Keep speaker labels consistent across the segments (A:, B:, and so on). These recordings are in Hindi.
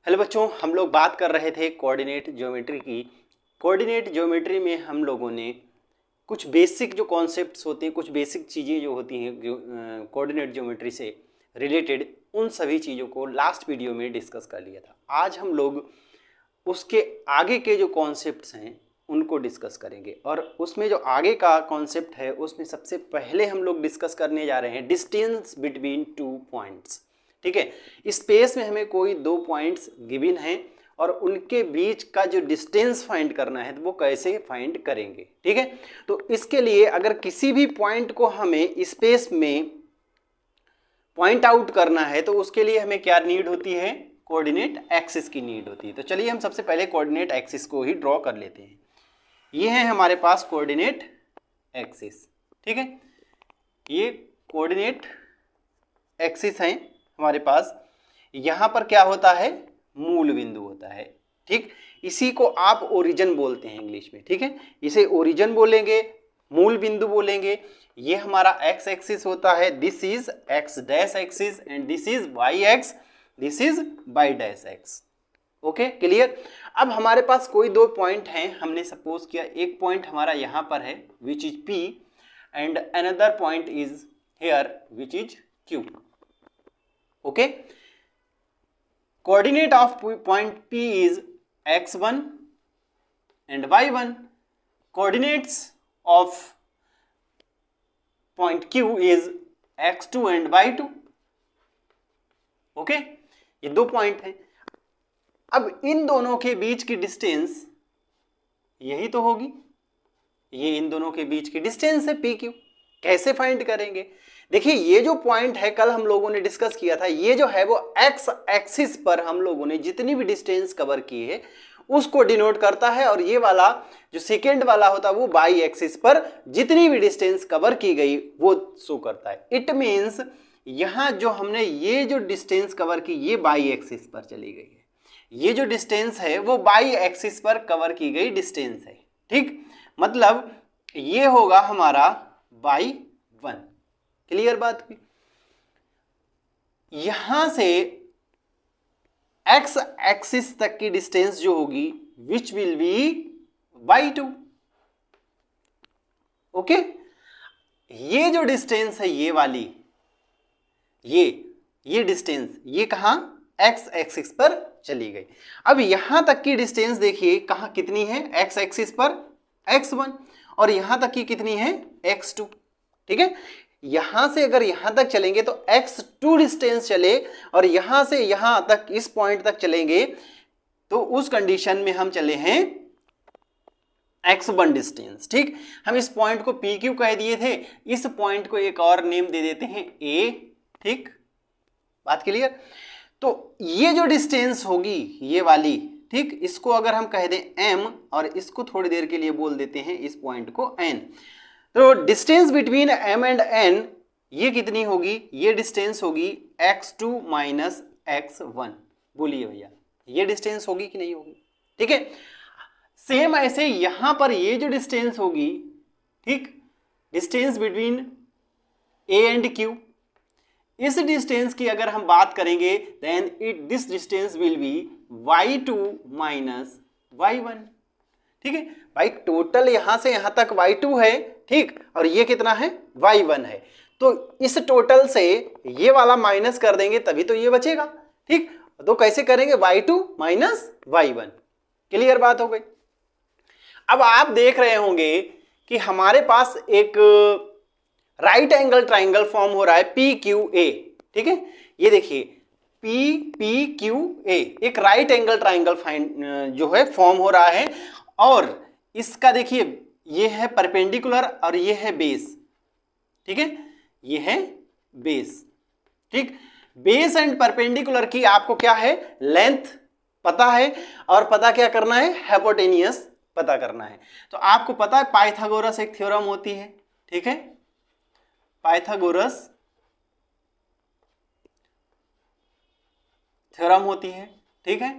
A: हेलो बच्चों, हम लोग बात कर रहे थे कोऑर्डिनेट ज्योमेट्री की। कोऑर्डिनेट ज्योमेट्री में हम लोगों ने कुछ बेसिक जो कॉन्सेप्ट्स होते हैं, कुछ बेसिक चीज़ें जो होती हैं कोऑर्डिनेट ज्योमेट्री से रिलेटेड, उन सभी चीज़ों को लास्ट वीडियो में डिस्कस कर लिया था। आज हम लोग उसके आगे के जो कॉन्सेप्ट्स हैं उनको डिस्कस करेंगे, और उसमें जो आगे का कॉन्सेप्ट है उसमें सबसे पहले हम लोग डिस्कस करने जा रहे हैं डिस्टेंस बिटवीन टू पॉइंट्स। ठीक है, स्पेस में हमें कोई दो पॉइंट्स गिवन हैं और उनके बीच का जो डिस्टेंस फाइंड करना है तो वो कैसे फाइंड करेंगे। ठीक है, तो इसके लिए अगर किसी भी पॉइंट को हमें स्पेस में पॉइंट आउट करना है तो उसके लिए हमें क्या नीड होती है, कोऑर्डिनेट एक्सिस की नीड होती है। तो चलिए हम सबसे पहले कोऑर्डिनेट एक्सिस को ही ड्रॉ कर लेते हैं। ये है हमारे पास कोऑर्डिनेट एक्सिस। ठीक है, ये कोऑर्डिनेट एक्सिस है हमारे पास। यहाँ पर क्या होता है, मूल बिंदु होता है। ठीक, इसी को आप ओरिजिन बोलते हैं इंग्लिश में। ठीक है, इसे ओरिजिन बोलेंगे, मूल बिंदु बोलेंगे। ये हमारा एक्स एक्सिस होता है, this is x dash axis and this is y x, this is y dash x. Okay, clear. अब हमारे पास कोई दो पॉइंट हैं, हमने सपोज किया एक पॉइंट हमारा यहाँ पर है which is P and another point is here which is Q। Okay, coordinate of point P is x1 and y1. Coordinates of point Q is x2 and y2. Okay, ये दो पॉइंट हैं। अब इन दोनों के बीच की डिस्टेंस यही तो होगी, ये इन दोनों के बीच की डिस्टेंस है पी क्यू। कैसे फाइंड करेंगे? देखिए, ये जो पॉइंट है कल हम लोगों ने डिस्कस किया था, ये जो है वो एक्स एक्सिस पर हम लोगों ने जितनी भी डिस्टेंस कवर की है उसको डिनोट करता है, और ये वाला जो सेकेंड वाला होता है वो बाई एक्सिस पर जितनी भी डिस्टेंस कवर की गई वो शो करता है। इट मीन्स यहाँ जो हमने ये जो डिस्टेंस कवर की ये बाई एक्सिस पर चली गई है, ये जो डिस्टेंस है वो बाई एक्सिस पर कवर की गई डिस्टेंस है। ठीक, मतलब ये होगा हमारा बाई 1। क्लियर बात हुई। यहां से एक्स एक्सिस तक की डिस्टेंस जो होगी which will be y2। Okay, ये जो डिस्टेंस है ये वाली, ये डिस्टेंस ये कहां, एक्स एक्सिस पर चली गई। अब यहां तक की डिस्टेंस देखिए कहां कितनी है, एक्स एक्सिस पर x1, और यहां तक की कितनी है, x2। ठीक है, यहां से अगर यहां तक चलेंगे तो x2 डिस्टेंस चले, और यहां से यहां तक इस पॉइंट तक चलेंगे तो उस कंडीशन में हम चले हैं x1 डिस्टेंस। ठीक, हम इस पॉइंट को PQ कह दिए थे, इस पॉइंट को एक और नेम दे देते हैं A। ठीक, बात क्लियर। तो ये जो डिस्टेंस होगी ये वाली, ठीक, इसको अगर हम कह दें M और इसको थोड़ी देर के लिए बोल देते हैं इस पॉइंट को N, तो distance between M and N ये कितनी होगी, ये डिस्टेंस होगी x2 माइनस x1। बोलिए भैया, ये डिस्टेंस होगी कि नहीं होगी? ठीक है, सेम ऐसे यहां पर ये जो डिस्टेंस होगी, ठीक, distance between A and Q, इस डिस्टेंस की अगर हम बात करेंगे then this distance will be y2 minus y1। ठीक है भाई, टोटल यहां से यहां तक y2 है, ठीक, और ये कितना है, y1 है। तो इस टोटल से ये वाला माइनस कर देंगे तभी तो ये बचेगा। ठीक, तो कैसे करेंगे, y2 माइनस y1। क्लियर बात हो गई। अब आप देख रहे होंगे कि हमारे पास एक राइट एंगल ट्राइंगल फॉर्म हो रहा है PQA। ठीक है, ये देखिए PQA एक राइट एंगल ट्राइंगल जो है फॉर्म हो रहा है, और इसका देखिए ये है परपेंडिकुलर और ये है बेस। ठीक है, ये है बेस। ठीक, बेस एंड परपेंडिकुलर की आपको क्या है, लेंथ पता है, और पता क्या करना है, हाइपोटेनियस पता करना है। तो आपको पता है पाइथागोरस एक थ्योरम होती है। ठीक है, पाइथागोरस थ्योरम होती है। ठीक है,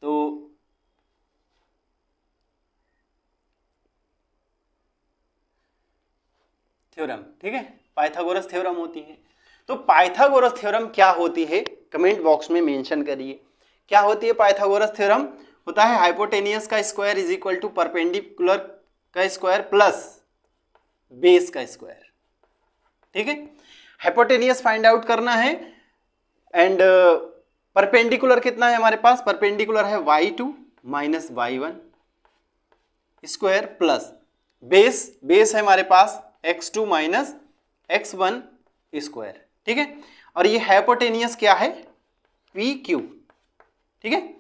A: तो थ्योरम, ठीक है, पाइथागोरस थ्योरम होती है। तो पाइथागोरस थ्योरम क्या होती है, कमेंट बॉक्स में मेंशन करिए क्या होती है पाइथागोरस थ्योरम? होता है हाइपोटेनियस का square is equal to perpendicular का स्क्वायर प्लस बेस का स्क्वायर। ठीक है, हाइपोटेनियस फाइंड आउट करना है एंड परपेंडिकुलर कितना है हमारे पास? परपेंडिकुलर है y2 minus y1 square plus base है हमारे पास x2 माइनस x1 स्क्वायर। ठीक है, और ये हाइपोटेनियस क्या है? PQ। ठीक है,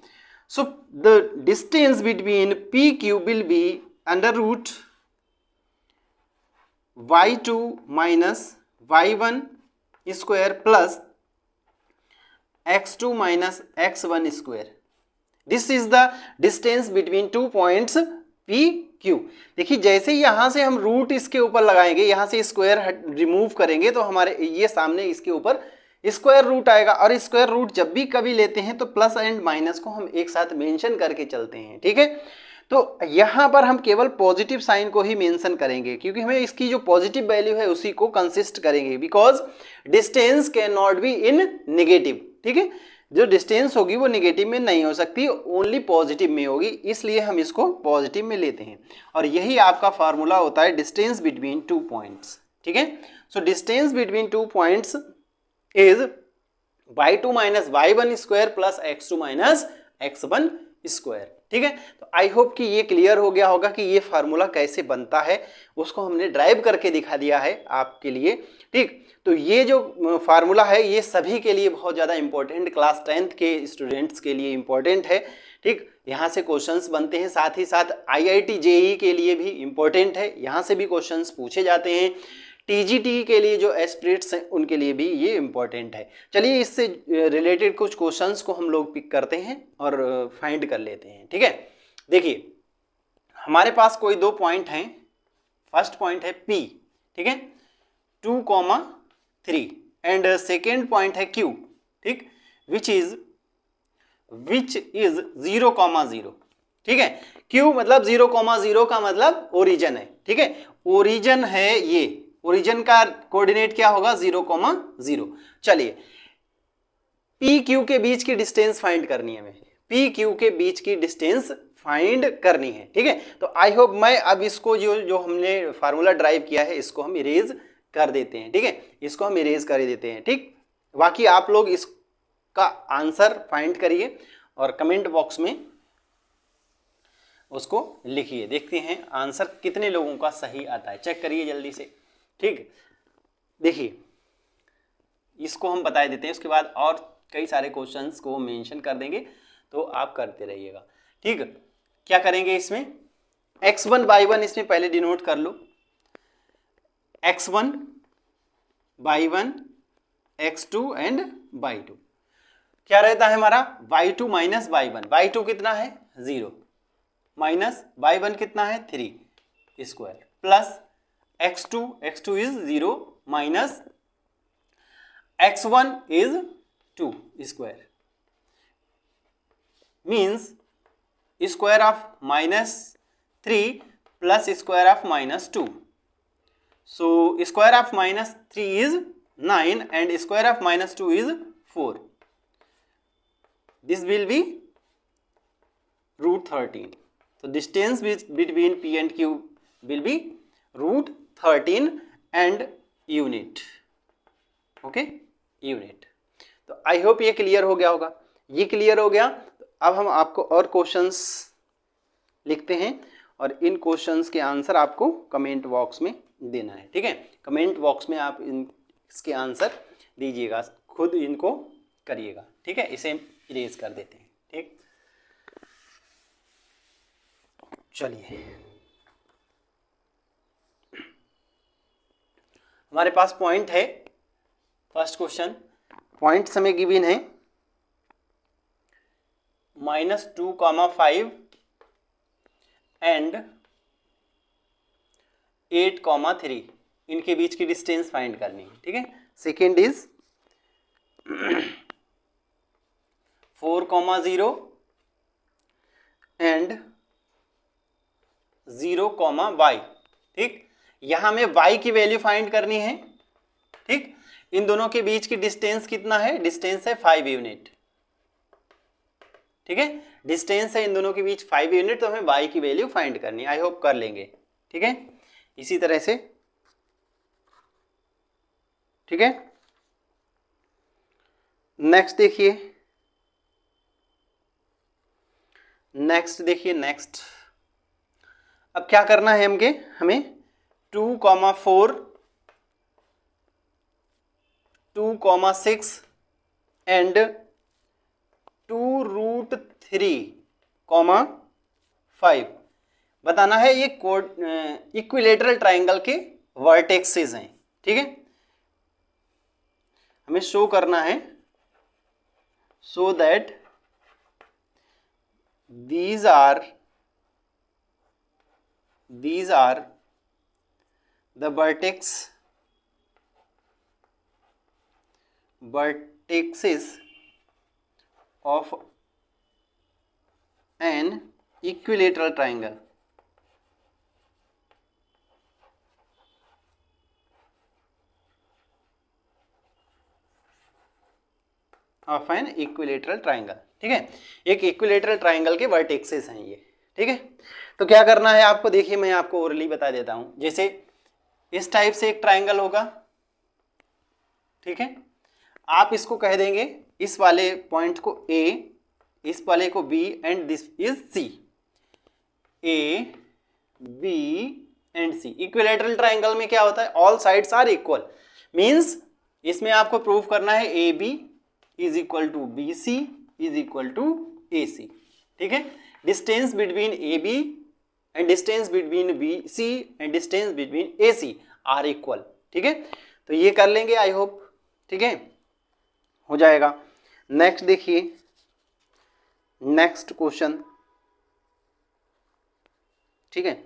A: so the distance between PQ will be under root y2 minus y1 square plus x2 minus x1 square. This is the distance between two points PQ। देखिए जैसे ही यहां से हम रूट इसके ऊपर लगाएंगे, यहां से स्क्वायर रिमूव करेंगे तो हमारे ये सामने इसके ऊपर स्क्वायर रूट आएगा, और स्क्वायर रूट जब भी कभी लेते हैं तो प्लस एंड माइनस को हम एक साथ मेंशन करके चलते हैं। ठीक है, तो यहां पर हम केवल पॉजिटिव साइन को ही मेंशन करेंगे, क्योंकि हमें इसकी जो पॉजिटिव वैल्यू है उसी को कंसिस्ट करेंगे, because distance can not be in negative. ठीक है, जो डिस्टेंस होगी वो नेगेटिव में नहीं हो सकती, ओनली पॉजिटिव में होगी, इसलिए हम इसको पॉजिटिव में लेते हैं। और यही आपका फार्मूला होता है डिस्टेंस बिटवीन टू पॉइंट्स। ठीक है, so distance between two points is y2 minus y1 square plus x2 minus x1 square. ठीक है, तो आई होप कि ये क्लियर हो गया होगा कि ये फार्मूला कैसे बनता है, उसको हमने ड्राइव करके दिखा दिया है आपके लिए। ठीक, तो ये जो फार्मूला है ये सभी के लिए बहुत ज़्यादा इंपॉर्टेंट, क्लास 10th के स्टूडेंट्स के लिए इंपॉर्टेंट है। ठीक, यहाँ से क्वेश्चंस बनते हैं, साथ ही साथ IIT JEE के लिए भी इंपॉर्टेंट है, यहाँ से भी क्वेश्चंस पूछे जाते हैं। TGT के लिए जो एस्पिरेट्स हैं उनके लिए भी ये इंपॉर्टेंट है। चलिए इससे रिलेटेड कुछ क्वेश्चंस को हम लोग पिक करते हैं और फाइंड कर लेते हैं। ठीक है, देखिए हमारे पास कोई दो पॉइंट हैं। फर्स्ट पॉइंट है P, ठीक है, 2,3 एंड सेकेंड पॉइंट है Q, ठीक, विच इज 0,0। ठीक है, Q मतलब 0,0 का मतलब ओरिजिन है। ठीक है, ओरिजिन है ये, ओरिजिन का कोऑर्डिनेट क्या होगा? 0,0। चलिए PQ के बीच की डिस्टेंस फाइंड करनी है हमें, PQ के बीच की डिस्टेंस फाइंड करनी है। ठीक है, तो आई होप मैं अब इसको जो हमने फार्मूला ड्राइव किया है इसको हम इरेज कर देते हैं। ठीक है, इसको हम इरेज कर देते हैं। ठीक, बाकी आप लोग इसका आंसर फाइंड करिए और कमेंट बॉक्स में उसको लिखिए, देखते हैं आंसर कितने लोगों का सही आता है, चेक करिए जल्दी से। ठीक, देखिए इसको हम बता देते हैं, उसके बाद और कई सारे क्वेश्चंस को मेंशन कर देंगे, तो आप करते रहिएगा। ठीक, क्या करेंगे इसमें? x1 y1 इसमें पहले डिनोट कर लो, x1 y1 x2 and y2। क्या रहता है हमारा? y2 माइनस y1, y2 कितना है? 0, माइनस y1 कितना है? 3 square, plus x2 is 0 minus x1 is 2 square, means square of -3 plus square of -2। So square of -3 is 9 and square of -2 is 4। This will B √13। तो distance between P and Q will be √13 and unit. Okay, unit. तो आई होप ये क्लियर हो गया होगा। ये क्लियर हो गया, तो अब हम आपको और क्वेश्चंस लिखते हैं और इन क्वेश्चंस के आंसर आपको कमेंट बॉक्स में देना है। ठीक है, कमेंट बॉक्स में आप इसके आंसर दीजिएगा, खुद इनको करिएगा। ठीक है, इसे इरेज कर देते हैं। ठीक, चलिए हमारे पास पॉइंट है। फर्स्ट क्वेश्चन, पॉइंट हमें गिवन है -2,5 एंड 8,3, इनके बीच की डिस्टेंस फाइंड करनी है। ठीक है, सेकेंड इज 4,0 एंड 0,y। ठीक, यहां हमें y की वैल्यू फाइंड करनी है। ठीक, इन दोनों के बीच की डिस्टेंस कितना है? डिस्टेंस है 5 यूनिट। ठीक है। डिस्टेंस है इन दोनों के बीच 5 यूनिट, तो हमें y की वैल्यू फाइंड करनी है। आई होप कर लेंगे, ठीक है। इसी तरह से, ठीक है। नेक्स्ट देखिए, नेक्स्ट अब क्या करना है हमें 2,4 2,6 एंड 2√3,5 बताना है। ये इक्विलेटरल ट्राइंगल के वर्टेक्सेस हैं, ठीक है। हमें शो करना है so that these are the vertices of an equilateral triangle. Of an equilateral triangle, ठीक है। एक इक्विलेटरल ट्राइंगल के वर्टेक्सेस हैं ये, ठीक है। तो क्या करना है आपको, देखिए मैं आपको ओरली बता देता हूं। जैसे इस टाइप से एक ट्राइंगल होगा, ठीक है। आप इसको कह देंगे, इस वाले पॉइंट को A, इस वाले को B and this is C। A, B and C। Equilateral triangle में क्या होता है, all sides are equal, means इसमें आपको प्रूव करना है AB is equal to BC is equal to AC, ठीक है। Distance between AB and distance between BC and distance between AC are equal, ठीक है। तो ये कर लेंगे आई होप, ठीक है, हो जाएगा। नेक्स्ट देखिए, नेक्स्ट क्वेश्चन, ठीक है।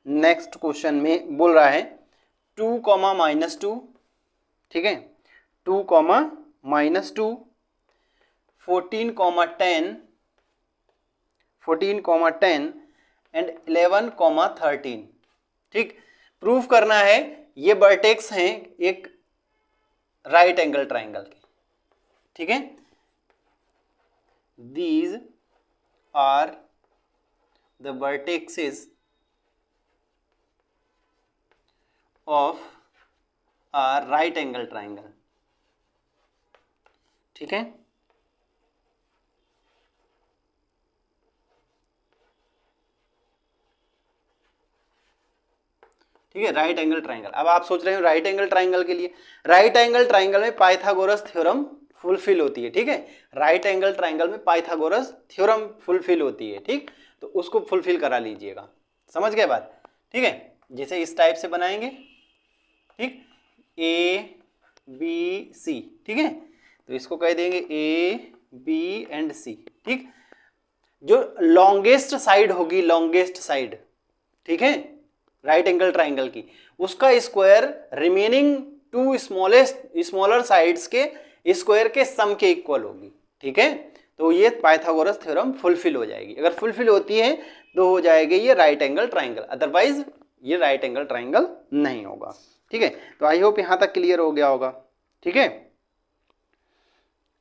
A: नेक्स्ट क्वेश्चन में बोल रहा है 2,-2, ठीक है, 2,-2, 14,10 एंड 11,13, ठीक। प्रूफ करना है ये वर्टेक्स हैं एक राइट एंगल ट्राइंगल के, ठीक है। These are the vertexes of a right angle triangle, ठीक है। ठीक है, राइट एंगल ट्राइंगल। अब आप सोच रहे हो राइट एंगल ट्राइंगल के लिए, राइट एंगल ट्राइंगल में पाइथागोरस थ्योरम फुलफिल होती है, ठीक है। राइट एंगल ट्राइंगल में पाइथागोरस थ्योरम फुलफिल होती है, ठीक। तो उसको फुलफिल करा लीजिएगा, समझ गए बात, ठीक है। जैसे इस टाइप से बनाएंगे, ठीक, ABC, ठीक है। तो इसको कह देंगे AB एंड C, ठीक। जो लॉन्गेस्ट साइड होगी, लॉन्गेस्ट साइड, ठीक है, राइट एंगल ट्राइंगल की, उसका स्क्वायर रिमेनिंग 2 स्मॉलर साइड्स के स्क्वायर के सम के इक्वल होगी, ठीक है। तो ये पाइथागोरस थ्योरम फुलफिल हो जाएगी। अगर फुलफिल होती है तो हो जाएगी ये राइट एंगल ट्राइंगल, अदरवाइज ये राइट एंगल ट्राइंगल नहीं होगा, ठीक है। तो आई होप यहां तक क्लियर हो गया होगा, ठीक है,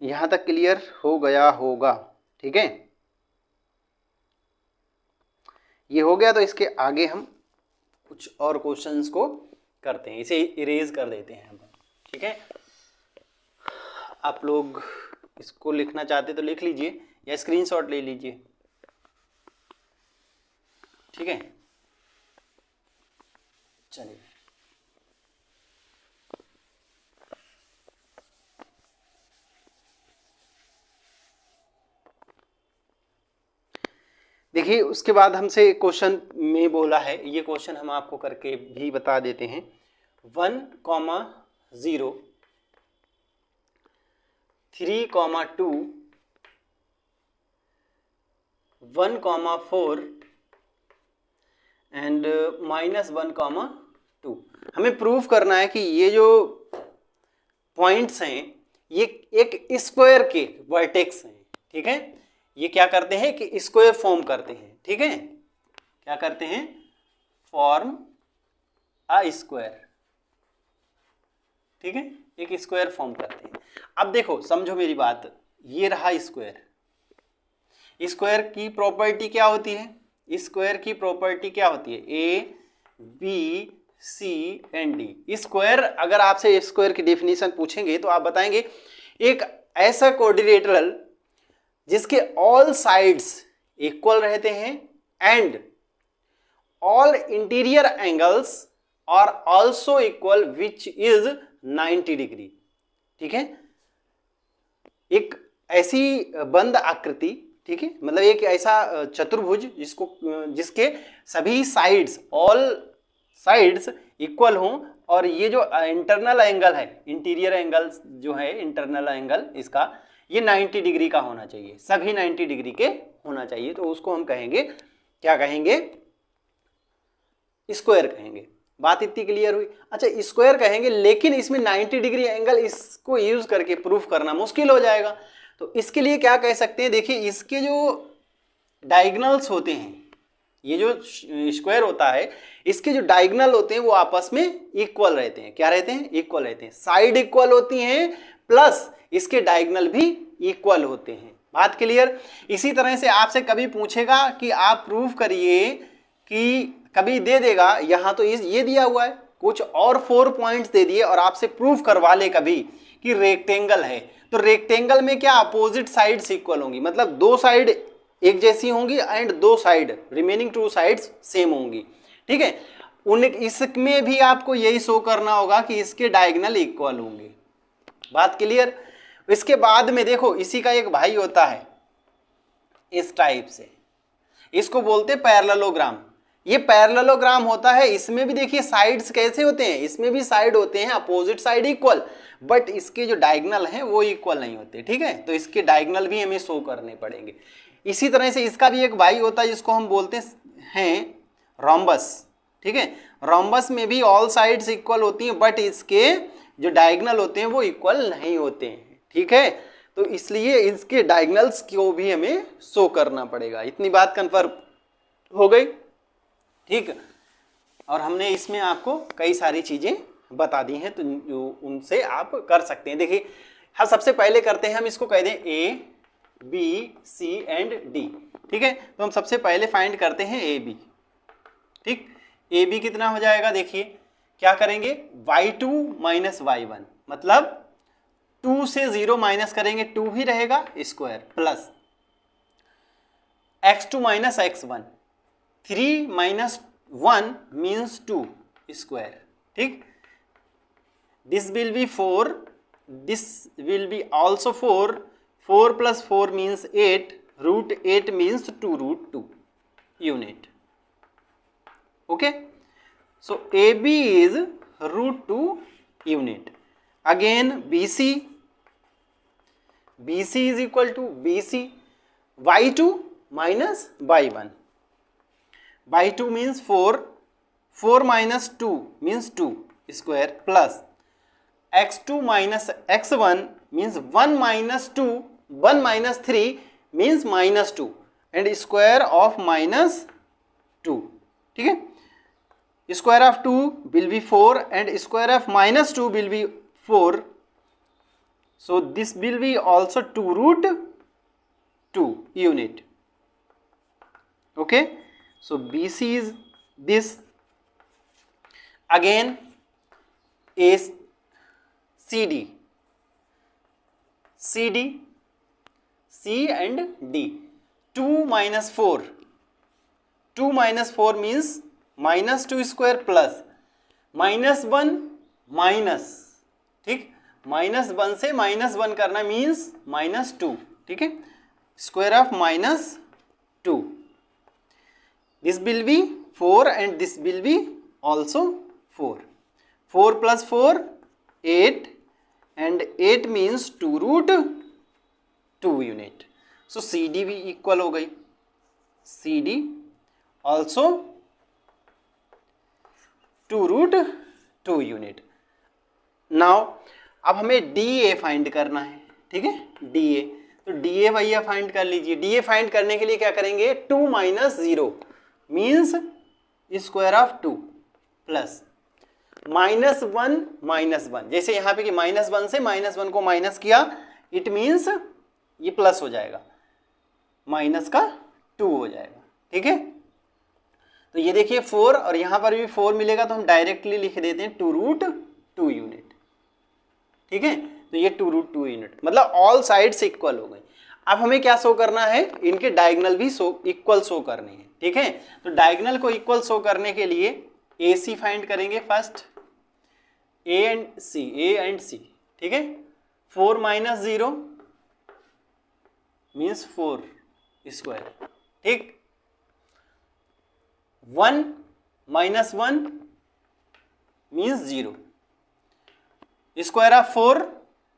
A: यहां तक क्लियर हो गया होगा, ठीक है। ये हो गया, तो इसके आगे हम कुछ और क्वेश्चंस को करते हैं, इसे इरेज कर देते हैं, ठीक है। आप लोग इसको लिखना चाहते तो लिख लीजिए या स्क्रीनशॉट ले लीजिए, ठीक है। चलिए, देखिए उसके बाद हमसे क्वेश्चन में बोला है, ये क्वेश्चन हम आपको करके भी बता देते हैं। 1,0, 3,2, 1,4 एंड -1,2। हमें प्रूफ करना है कि ये जो पॉइंट्स हैं ये एक स्क्वायर के वर्टेक्स हैं, ठीक है। ये क्या करते हैं कि स्क्वायर फॉर्म करते हैं, ठीक है। क्या करते हैं, फॉर्म अ स्क्वायर, ठीक है, एक स्क्वायर फॉर्म करते हैं। अब देखो समझो मेरी बात, ये रहा स्क्वायर, स्क्वायर की प्रॉपर्टी क्या होती है? स्क्वायर की प्रॉपर्टी क्या होती है? A B C and D. Square, अगर आपसे स्क्वायर की डेफिनेशन पूछेंगे तो आप बताएंगे एक ऐसा क्वाड्रिलेटरल जिसके ऑल साइड्स इक्वल रहते हैं and all interior angles are also equal which is 90 degree. ठीक है, एक ऐसी बंद आकृति, ठीक है, मतलब एक ऐसा चतुर्भुज जिसके सभी साइड्स, ऑल साइड्स इक्वल हों और ये जो इंटरनल एंगल है, इंटीरियर एंगल जो है, इंटरनल एंगल इसका ये 90 डिग्री का होना चाहिए, सभी 90 डिग्री के होना चाहिए, तो उसको हम कहेंगे, क्या कहेंगे? स्क्वायर कहेंगे। बात इतनी क्लियर हुई? अच्छा, स्क्वायर कहेंगे, लेकिन इसमें 90 डिग्री एंगल इसको यूज करके प्रूफ करना मुश्किल हो जाएगा, तो इसके लिए क्या कह सकते हैं? देखिए, इसके जो डायगोनल्स होते हैं, ये जो स्क्वायर होता है, इसके जो डायगोनल होते हैं वो आपस में इक्वल रहते हैं। क्या रहते हैं? इक्वल रहते हैं। साइड इक्वल होती हैं प्लस इसके डायगोनल भी इक्वल होते हैं। बात क्लियर? इसी तरह से आपसे कभी पूछेगा कि आप प्रूफ करिए, कि कभी दे देगा यहाँ तो ये दिया हुआ है, कुछ और 4 पॉइंट्स दे दिए और आपसे प्रूफ करवा ले कभी कि रेक्टेंगल है, तो रेक्टेंगल में क्या अपोजिट साइड्स इक्वल होंगी, मतलब दो साइड एक जैसी होंगी एंड दो साइड, रिमेनिंग 2 साइड्स सेम होंगी। ठीक है, इसमें भी आपको यही शो करना होगा कि इसके डायगोनल इक्वल होंगे। बात क्लियर? इसके बाद में देखो, इसी का एक भाई होता है इस टाइप से, इसको बोलते पैरेललोग्राम। ये पैरेललोग्राम होता है, इसमें भी देखिए साइड्स कैसे होते हैं, इसमें भी साइड होते हैं अपोजिट साइड इक्वल, बट इसके जो डायगोनल हैं वो इक्वल नहीं होते। ठीक है, तो इसके डायगोनल भी हमें शो करने पड़ेंगे। इसी तरह से इसका भी एक भाई होता है जिसको हम बोलते हैं रोम्बस। ठीक है, रोम्बस में भी ऑल साइड्स इक्वल होती हैं, बट इसके जो डायगोनल होते हैं वो इक्वल नहीं होते हैं। ठीक है, तो इसलिए इसके डायगोनल्स को भी हमें शो करना पड़ेगा। इतनी बात कन्फर्म हो गई? ठीक, और हमने इसमें आपको कई सारी चीजें बता दी हैं, तो जो उनसे आप कर सकते हैं। देखिए, हाँ, सबसे पहले करते हैं, हम इसको कह दें A B C and D. ठीक है, तो हम सबसे पहले फाइंड करते हैं ए बी। ठीक, ए बी कितना हो जाएगा? देखिए क्या करेंगे, y2 माइनस y1, मतलब 2 से 0 माइनस करेंगे, 2 ही रहेगा square, plus x2 minus x1, 3 minus 1 means 2 square. ठीक, this will be 4, this will be also 4, 4 plus 4 means 8, root 8 means 2 root 2 unit. Okay, so AB is root 2 unit. Again BC is equal to BC, y2 minus y1, y2 means 4, 4 minus 2 means 2 square, plus x2 minus x1 means 1 minus 2, 1 minus 3 means minus 2 and square of minus 2. ठीक है, square of 2 will be 4 and square of minus 2 will be 4, so this will be also 2 root 2 unit. Okay, so BC is this. Again A CD, CD, C and D. 2 minus 4, 2 minus 4 means minus 2 square plus minus 1 minus, ठीक, माइनस 1 से माइनस 1 करना मीन्स माइनस 2। ठीक है, square of minus 2, this will be 4 and this will be also 4, 4 plus 4 8 and 8 means 2 root 2 unit. So C D भी इक्वल हो गई, C D also 2 root 2 unit. Now अब हमें डी ए फाइंड करना है। ठीक है, डी ए, तो डी ए भैया फाइंड कर लीजिए। डी ए फाइंड करने के लिए क्या करेंगे, 2 minus 0 means square of 2 plus minus 1, जैसे यहाँ पे कि -1 से -1 को माइनस किया, इट मीन्स ये प्लस हो जाएगा, माइनस का 2 हो जाएगा। ठीक है, तो ये देखिए 4 और यहाँ पर भी 4 मिलेगा तो हम डायरेक्टली लिख देते हैं 2√2 यूनिट। ठीक है, तो ये 2√2 यूनिट मतलब ऑल साइड्स इक्वल हो गए। अब हमें क्या शो करना है, इनके डायगोनल भी इक्वल शो करने हैं। ठीक है, तो डायगोनल को इक्वल शो करने के लिए ए सी फाइंड करेंगे फर्स्ट, ए एंड सी। ठीक है, 4 - 0 मीन्स 4 स्क्वायर। ठीक, 1 - 1 means 0। Square of 4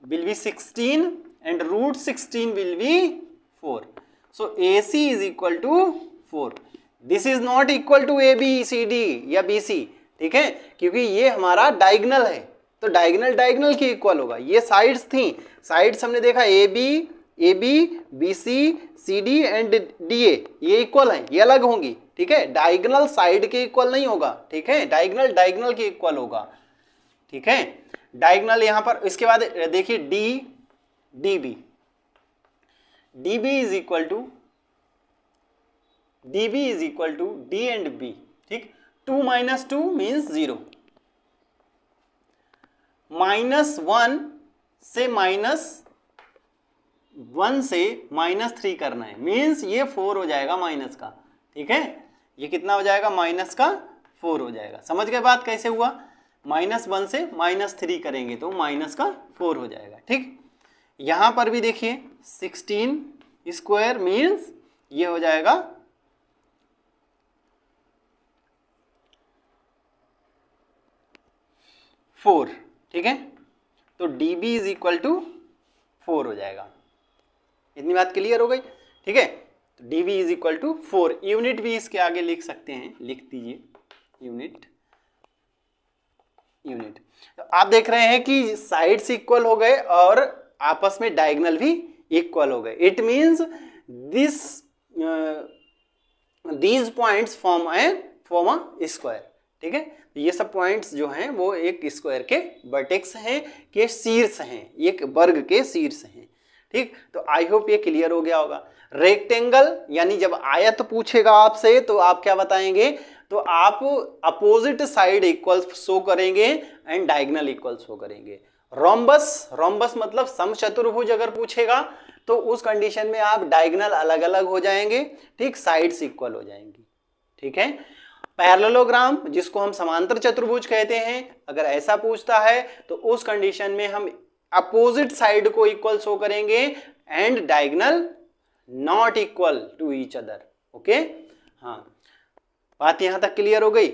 A: will be 16 and √16 will be 4. So AC is equal to 4. This is not equal to ABCD या BC। ठीक है, क्योंकि ये हमारा डायगोनल है तो डायगोनल की इक्वल होगा। ये साइड्स थी, साइड्स हमने देखा AB, BC, CD and DA ये इक्वल हैं, ये अलग होंगी। ठीक है, डायगोनल साइड के इक्वल नहीं होगा। ठीक है, डायगोनल के इक्वल होगा। ठीक है, डायगोनल यहां पर। इसके बाद देखिए DB is equal to D and B। ठीक, 2 - 2 मीन्स 0, -1 से -3 करना है मीन्स ये 4 हो जाएगा माइनस का। ठीक है, ये कितना हो जाएगा, माइनस का 4 हो जाएगा। समझ गए बात कैसे हुआ, -1 से -3 करेंगे तो माइनस का 4 हो जाएगा। ठीक, यहां पर भी देखिए 16 स्क्वायर मीन्स ये हो जाएगा 4। ठीक है, तो DB इज इक्वल टू 4 हो जाएगा। इतनी बात क्लियर हो गई। ठीक है, तो DB is equal to 4। Unit भी इसके आगे लिख सकते हैं, लिख दीजिए यूनिट। तो आप देख रहे हैं कि साइड्स इक्वल हो गए और आपस में डायगोनल भी इक्वल हो गए। It means these points form a square. ठीक है, तो ये सब पॉइंट्स जो हैं वो एक स्क्वायर के वर्टेक्स हैं, के शीर्ष हैं, एक वर्ग के शीर्ष हैं। ठीक, तो आई होप ये क्लियर हो गया होगा। रेक्टेंगल यानी जब आयत पूछेगा आपसे तो आप क्या बताएंगे, तो आप अपोजिट साइड इक्वल शो करेंगे एंड डायगोनल इक्वल शो करेंगे। रोम्बस मतलब समचतुर्भुज अगर पूछेगा तो उस कंडीशन में आप डायगोनल अलग अलग हो जाएंगे। ठीक, साइड्स इक्वल हो जाएंगी। ठीक है, पैरेललोग्राम जिसको हम समांतर चतुर्भुज कहते हैं, अगर ऐसा पूछता है तो उस कंडीशन में हम अपोजिट साइड को इक्वल शो करेंगे and diagonal not equal to each other. Okay, हाँ, बात यहां तक क्लियर हो गई।